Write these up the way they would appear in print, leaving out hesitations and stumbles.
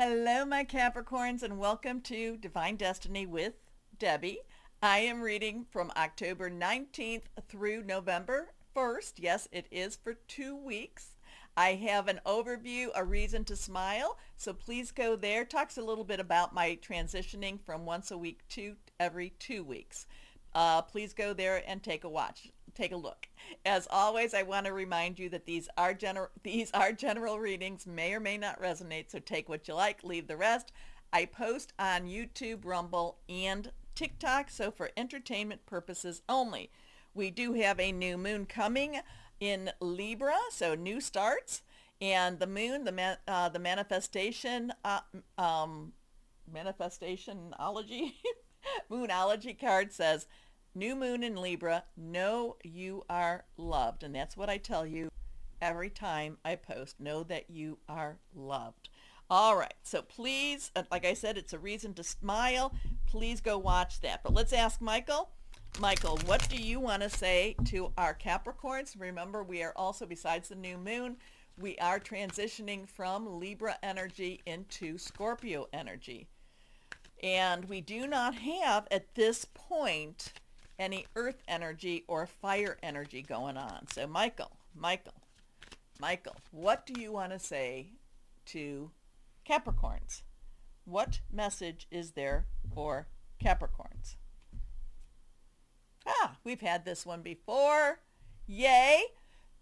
Hello, my Capricorns, and welcome to Divine Destiny with Debbie. I am reading from October 19th through November 1st. Yes, it is for 2 weeks. I have an overview, a reason to smile, so please go there. Talks a little bit about my transitioning from once a week to every 2 weeks. Please go there and take a look. As always, I want to remind you that these are general readings, may or may not resonate, so take what you like, leave the rest. I post on YouTube, Rumble, and TikTok, so for entertainment purposes only. We do have a new moon coming in Libra, so new starts, and the moon, the manifestationology moonology card says, new moon in Libra, know you are loved. And that's what I tell you every time I post. Know that you are loved. All right. So please, like I said, it's a reason to smile. Please go watch that. But let's ask Michael. Michael, what do you want to say to our Capricorns? Remember, we are also, besides the new moon, we are transitioning from Libra energy into Scorpio energy. And we do not have at this point any earth energy or fire energy going on. So Michael, what do you want to say to Capricorns? What message is there for Capricorns? We've had this one before. Yay!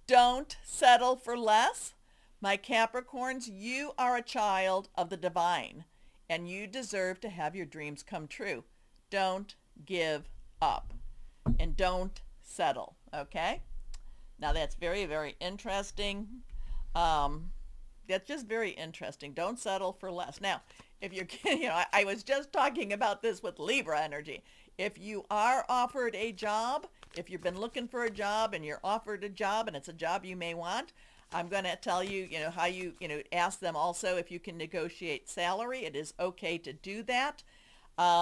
Don't settle for less. My Capricorns, you are a child of the divine, and you deserve to have your dreams come true. Don't give up, and don't settle, okay? Now that's very, very interesting. That's just very interesting. Don't settle for less. Now, if you're, I was just talking about this with Libra energy. If you are offered a job, if you've been looking for a job and you're offered a job and it's a job you may want, I'm going to tell you, how you, ask them also if you can negotiate salary. It is okay to do that.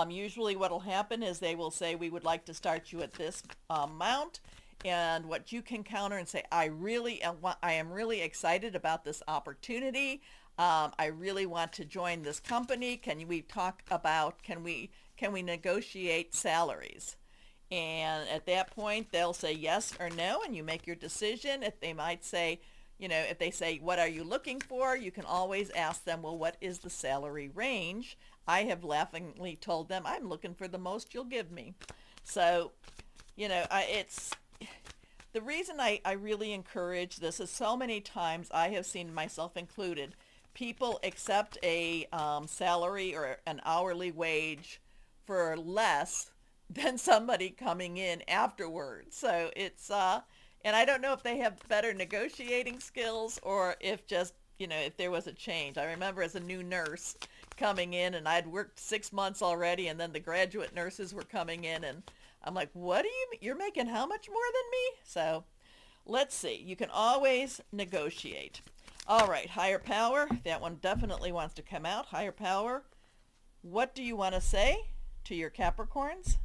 Usually what will happen is they will say, we would like to start you at this amount. And what you can counter and say, I am really excited about this opportunity. I really want to join this company. Can we negotiate salaries? And at that point, they'll say yes or no, and you make your decision. If they might say, if they say, what are you looking for? You can always ask them, well, what is the salary range? I have laughingly told them, I'm looking for the most you'll give me. So, it's the reason I really encourage this is so many times I have seen, myself included, people accept a salary or an hourly wage for less than somebody coming in afterwards. So it's, and I don't know if they have better negotiating skills or if just, if there was a change. I remember as a new nurse coming in, and I'd worked 6 months already, and then the graduate nurses were coming in, and I'm like, what do you mean? You're making how much more than me? So let's see. You can always negotiate. All right, higher power. That one definitely wants to come out. Higher power. What do you want to say to your Capricorns?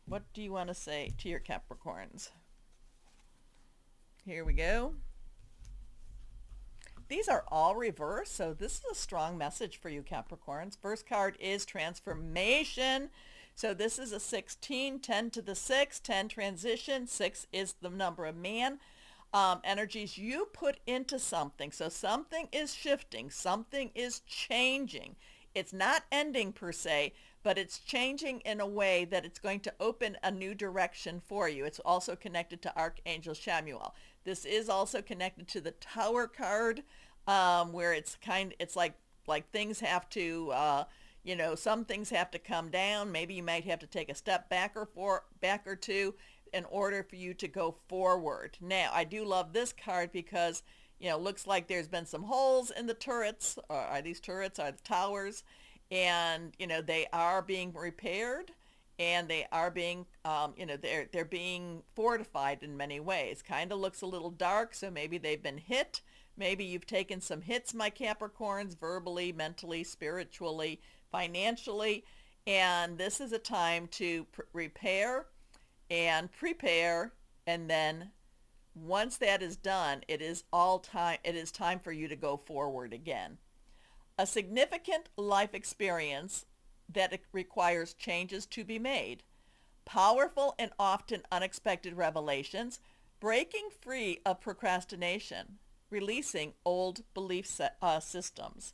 What do you want to say to your Capricorns? Here we go. These are all reversed, so this is a strong message for you Capricorns. First card is transformation. So this is a 16, 10 to the 6, 10 transition, 6 is the number of man. Energies you put into something. So something is shifting, something is changing. It's not ending per se, but it's changing in a way that it's going to open a new direction for you. It's also connected to Archangel Chamuel. This is also connected to the Tower card, where it's like things have to, some things have to come down. Maybe you might have to take a step back or two in order for you to go forward. Now, I do love this card because, looks like there's been some holes in the turrets. Are these turrets? Are the towers? And, they are being repaired, and they are being, they're being fortified in many ways. Kind of looks a little dark, so maybe they've been hit. Maybe you've taken some hits, my Capricorns, verbally, mentally, spiritually, financially. And this is a time to repair and prepare and then once that is done, it is time for you to go forward again. A significant life experience that it requires changes to be made. Powerful and often unexpected revelations, breaking free of procrastination, releasing old belief systems.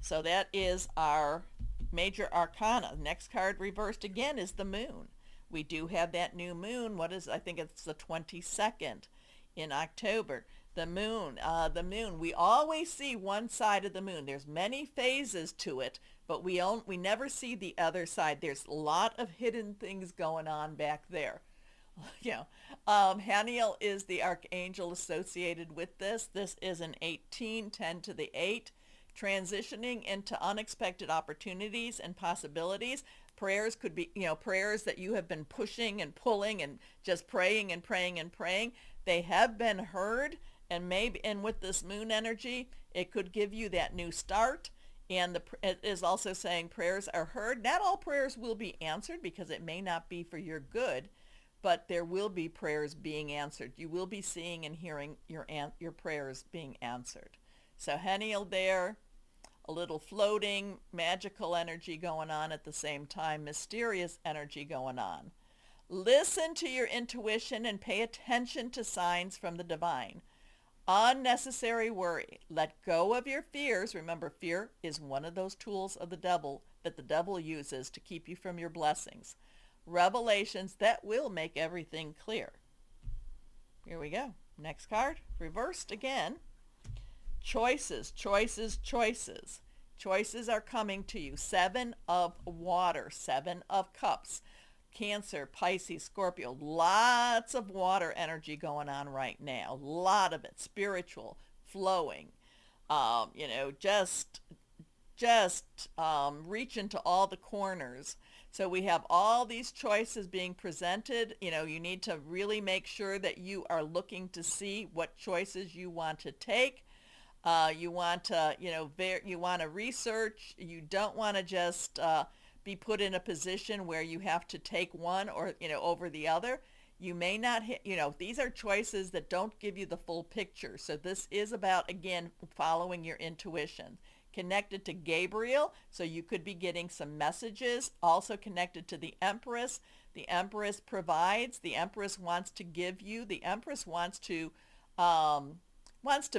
So that is our major arcana. Next card reversed again is the moon. We do have that new moon. I think it's the 22nd in October. The moon, we always see one side of the moon. There's many phases to it, but we never see the other side. There's a lot of hidden things going on back there. Haniel is the archangel associated with this. This is an 18, 10 to the 8, transitioning into unexpected opportunities and possibilities. Prayers could be, prayers that you have been pushing and pulling and just praying and praying and praying. They have been heard, and with this moon energy, it could give you that new start. And it is also saying prayers are heard. Not all prayers will be answered because it may not be for your good, but there will be prayers being answered. You will be seeing and hearing your prayers being answered. So Heniel there, a little floating, magical energy going on at the same time, mysterious energy going on. Listen to your intuition and pay attention to signs from the divine. Unnecessary worry. Let go of your fears. Remember, fear is one of those tools of the devil that the devil uses to keep you from your blessings. Revelations that will make everything clear. Here we go. Next card, reversed again. Choices, choices, choices. Choices are coming to you. 7 of water, 7 of cups. Cancer, Pisces, Scorpio. Lots of water energy going on right now. A lot of it. Spiritual, flowing. Just reach into all the corners. So we have all these choices being presented. You need to really make sure that you are looking to see what choices you want to take. You want to research. You don't want to just be put in a position where you have to take one or over the other. You may not hit. These are choices that don't give you the full picture. So this is about, again, following your intuition. Connected to Gabriel, so you could be getting some messages. Also connected to the Empress. The Empress provides. The Empress wants to give you. The Empress wants to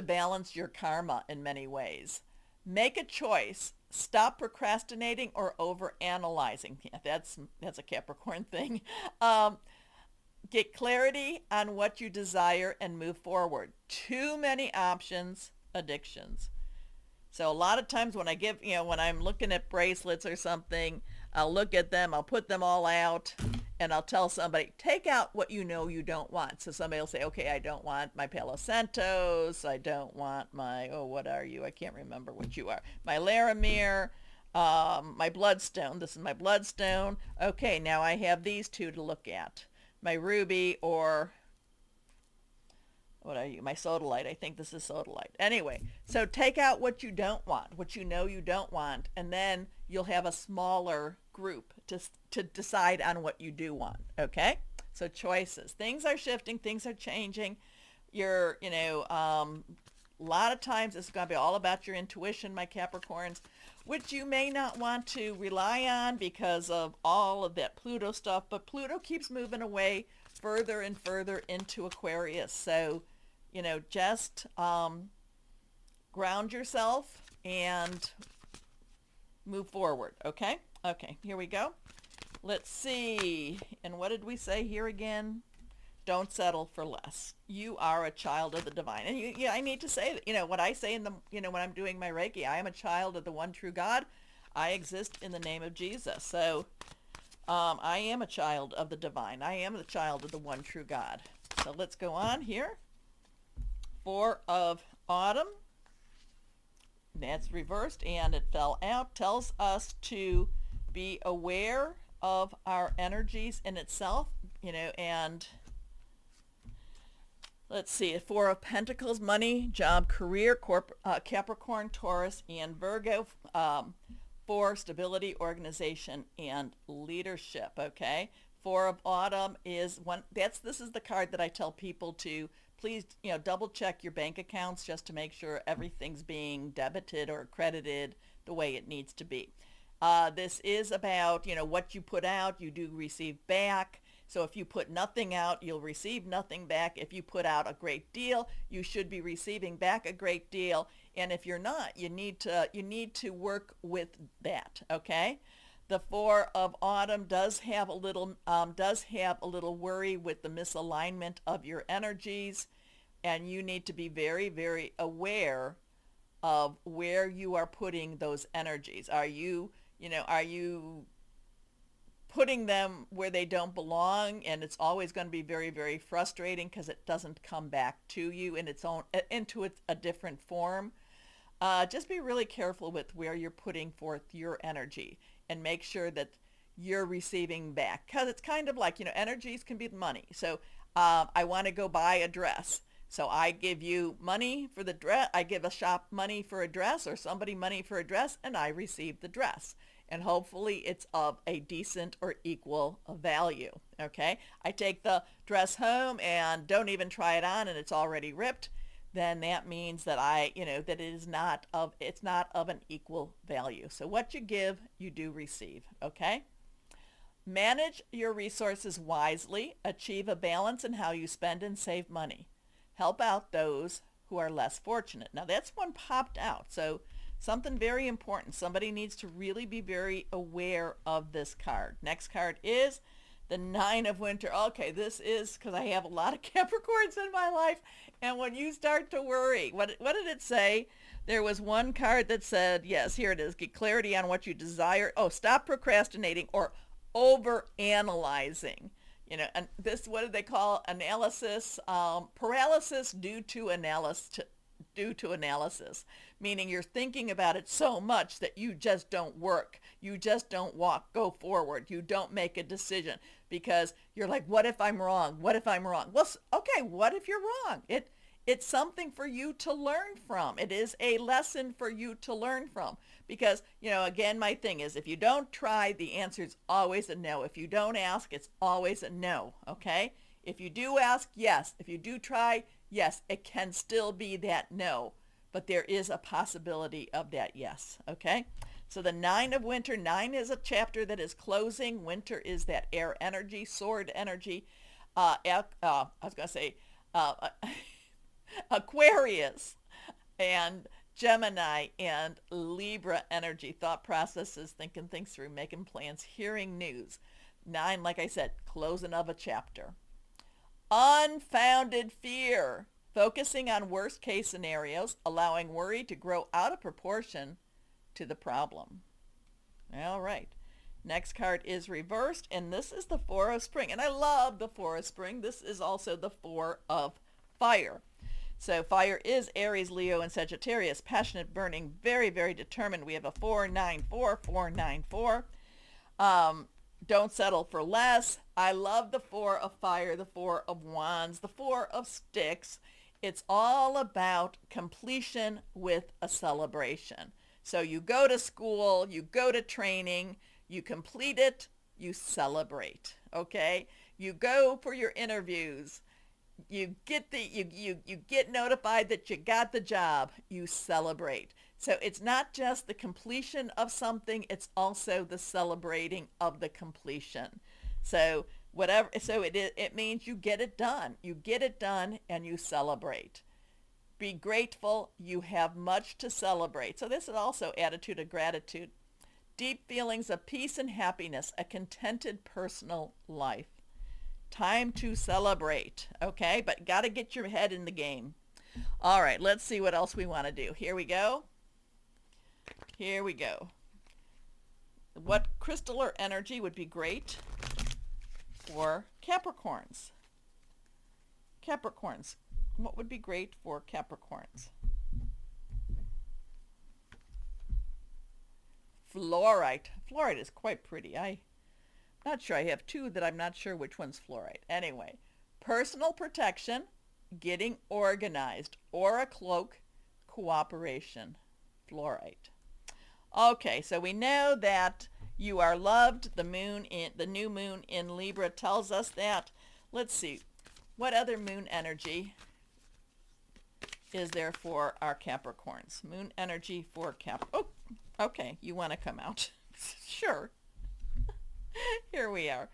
balance your karma in many ways. Make a choice. Stop procrastinating or overanalyzing. Yeah, that's a Capricorn thing. Get clarity on what you desire and move forward. Too many options, addictions. So a lot of times when when I'm looking at bracelets or something, I'll look at them, I'll put them all out, and I'll tell somebody, take out what you don't want. So somebody will say, okay, I don't want my Palo Santos, I don't want my, what are you? I can't remember what you are. My Laramie, my Bloodstone. This is my Bloodstone. Okay, now I have these 2 to look at. My Ruby, or what are you? My Sodalite. I think this is Sodalite. Anyway, so take out what you don't want, what you don't want, and then you'll have a smaller group to decide on what you do want. Okay? So choices. Things are shifting. Things are changing. A lot of times it's going to be all about your intuition, my Capricorns, which you may not want to rely on because of all of that Pluto stuff, but Pluto keeps moving away further and further into Aquarius. So, just ground yourself and move forward, okay? Okay, here we go. Let's see. And what did we say here again? Don't settle for less. You are a child of the divine. And I need to say that, what I say when I'm doing my Reiki, I am a child of the one true God. I exist in the name of Jesus. So I am a child of the divine. I am the child of the one true God. So let's go on here. 4 of autumn. That's reversed and it fell out. Tells us to be aware of our energies in itself, and let's see, 4 of Pentacles, money, job, career, Capricorn, Taurus, and Virgo. 4, stability, organization, and leadership, okay? Four of Autumn is one. This is the card that I tell people to please, double check your bank accounts just to make sure everything's being debited or credited the way it needs to be. This is about, what you put out, you do receive back. So if you put nothing out, you'll receive nothing back. If you put out a great deal, you should be receiving back a great deal. And if you're not, you need to work with that, okay? The Four of Autumn does have a little worry with the misalignment of your energies, and you need to be very, very aware of where you are putting those energies. Are you putting them where they don't belong? And it's always going to be very, very frustrating because it doesn't come back to you into a different form. Just be really careful with where you're putting forth your energy and make sure that you're receiving back, because it's kind of like, energies can be money. So I want to go buy a dress. So I give you money for the dress. I give a shop money for a dress, or somebody money for a dress, and I receive the dress. And hopefully it's of a decent or equal value. Okay. I take the dress home and don't even try it on, and it's already ripped. Then that means that that it's not of an equal value. So what you give, you do receive, okay? Manage your resources wisely. Achieve a balance in how you spend and save money. Help out those who are less fortunate. Now that's one popped out. So something very important. Somebody needs to really be very aware of this card. Next card is the Nine of Winter. Okay, this is because I have a lot of Capricorns in my life. And when you start to worry, what did it say? There was one card that said, yes, here it is. Get clarity on what you desire. Oh, stop procrastinating or over analyzing. And this, what do they call analysis? Paralysis due to analysis, meaning you're thinking about it so much that you just don't work. You just don't go forward. You don't make a decision because you're like, what if I'm wrong? What if I'm wrong? Well, okay, what if you're wrong? It's something for you to learn from. It is a lesson for you to learn from because, again, my thing is if you don't try, the answer is always a no. If you don't ask, it's always a no, okay? If you do ask, yes. If you do try, yes, it can still be that no, but there is a possibility of that yes, okay? So the Nine of Winter, 9 is a chapter that is closing. Winter is that air energy, sword energy. Aquarius and Gemini and Libra energy, thought processes, thinking things through, making plans, hearing news. 9, like I said, closing of a chapter. Unfounded fear, focusing on worst case scenarios, allowing worry to grow out of proportion to the problem. All right. Next card is reversed, and this is the Four of Spring. And I love the Four of Spring. This is also the Four of Fire. So fire is Aries, Leo, and Sagittarius. Passionate, burning, very, very determined. We have a 494, 494. Don't settle for less. I love the Four of Fire, the Four of Wands, the Four of Sticks. It's all about completion with a celebration. So you go to school, you go to training, you complete it, you celebrate, okay? You go for your interviews. You get notified that you got the job, you celebrate. So it's not just the completion of something, it's also the celebrating of the completion. So it means you get it done. You get it done and you celebrate. Be grateful, you have much to celebrate. So this is also attitude of gratitude. Deep feelings of peace and happiness, a contented personal life. Time to celebrate, okay? But got to get your head in the game. All right, let's see what else we want to do. Here we go. Here we go. What crystal or energy would be great for Capricorns? Capricorns. What would be great for Capricorns? Fluorite. Fluorite is quite pretty. Not sure. I have two that I'm not sure which one's fluorite. Anyway, personal protection, getting organized, or a cloak, cooperation, fluorite. Okay, so we know that You are loved. The new moon in Libra tells us that. Let's see. What other moon energy is there for our Capricorns? Moon energy for Oh, okay. You want to come out. Sure. Here we are.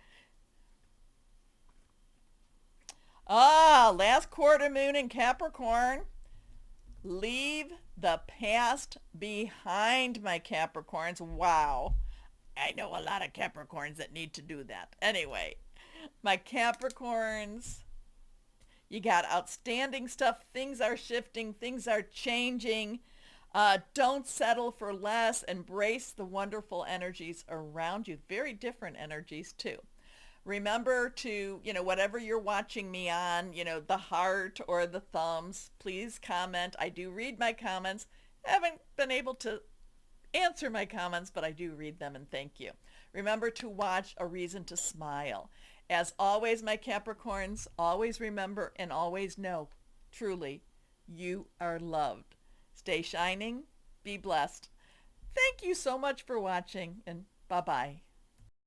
Last quarter moon in Capricorn. Leave the past behind, my Capricorns. Wow. I know a lot of Capricorns that need to do that. Anyway, my Capricorns, you got outstanding stuff. Things are shifting. Things are changing. Don't settle for less. Embrace the wonderful energies around you. Very different energies too. Remember to, whatever you're watching me on, the heart or the thumbs, please comment. I do read my comments. I haven't been able to answer my comments, but I do read them, and thank you. Remember to watch A Reason to Smile. As always, my Capricorns, always remember and always know, truly, you are loved. Stay shining. Be blessed. Thank you so much for watching, and bye-bye.